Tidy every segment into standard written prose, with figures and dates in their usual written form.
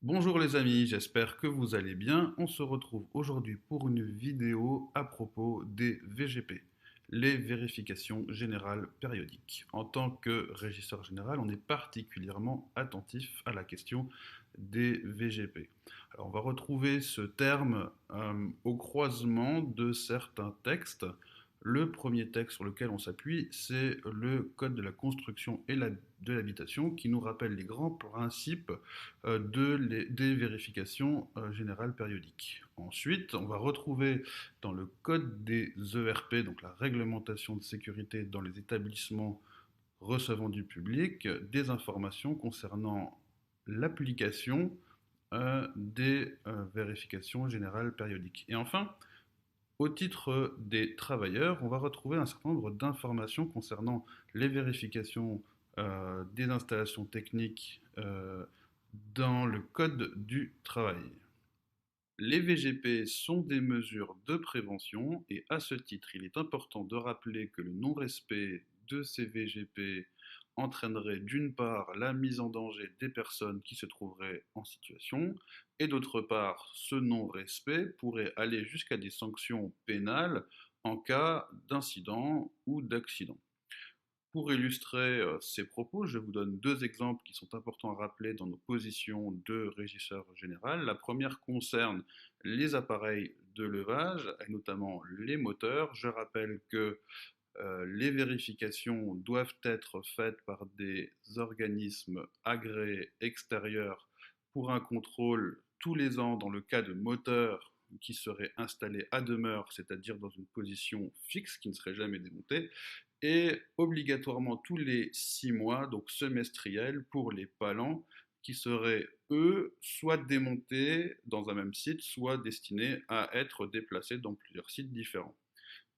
Bonjour les amis, j'espère que vous allez bien. On se retrouve aujourd'hui pour une vidéo à propos des VGP, les vérifications générales périodiques. En tant que régisseur général, on est particulièrement attentif à la question des VGP. Alors, on va retrouver ce terme au croisement de certains textes. Le premier texte sur lequel on s'appuie, c'est le Code de la construction et de l'habitation qui nous rappelle les grands principes des vérifications générales périodiques. Ensuite, on va retrouver dans le Code des ERP, donc la réglementation de sécurité dans les établissements recevant du public, des informations concernant l'application des vérifications générales périodiques. Et enfin, au titre des travailleurs, on va retrouver un certain nombre d'informations concernant les vérifications des installations techniques dans le Code du travail. Les VGP sont des mesures de prévention et à ce titre, il est important de rappeler que le non-respect de ces VGP entraînerait d'une part la mise en danger des personnes qui se trouveraient en situation et d'autre part, ce non-respect pourrait aller jusqu'à des sanctions pénales en cas d'incident ou d'accident. Pour illustrer ces propos, je vous donne deux exemples qui sont importants à rappeler dans nos positions de régisseur général. La première concerne les appareils de levage, et notamment les moteurs. Je rappelle que les vérifications doivent être faites par des organismes agréés extérieurs pour un contrôle tous les ans dans le cas de moteurs qui seraient installés à demeure, c'est-à-dire dans une position fixe qui ne serait jamais démontée, et obligatoirement tous les 6 mois, donc semestriels, pour les palans qui seraient, eux, soit démontés dans un même site, soit destinés à être déplacés dans plusieurs sites différents.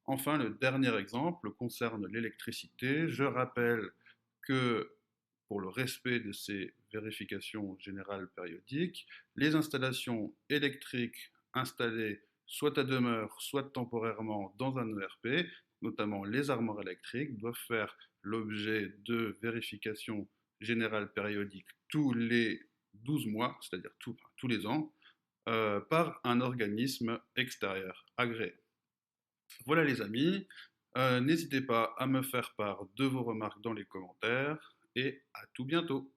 Enfin, le dernier exemple concerne l'électricité. Je rappelle que pour le respect de ces vérifications générales périodiques, les installations électriques installées soit à demeure, soit temporairement dans un ERP, notamment les armoires électriques, doivent faire l'objet de vérifications générales périodiques tous les 12 mois, c'est-à-dire tous les ans, par un organisme extérieur agréé. Voilà les amis, n'hésitez pas à me faire part de vos remarques dans les commentaires et à tout bientôt.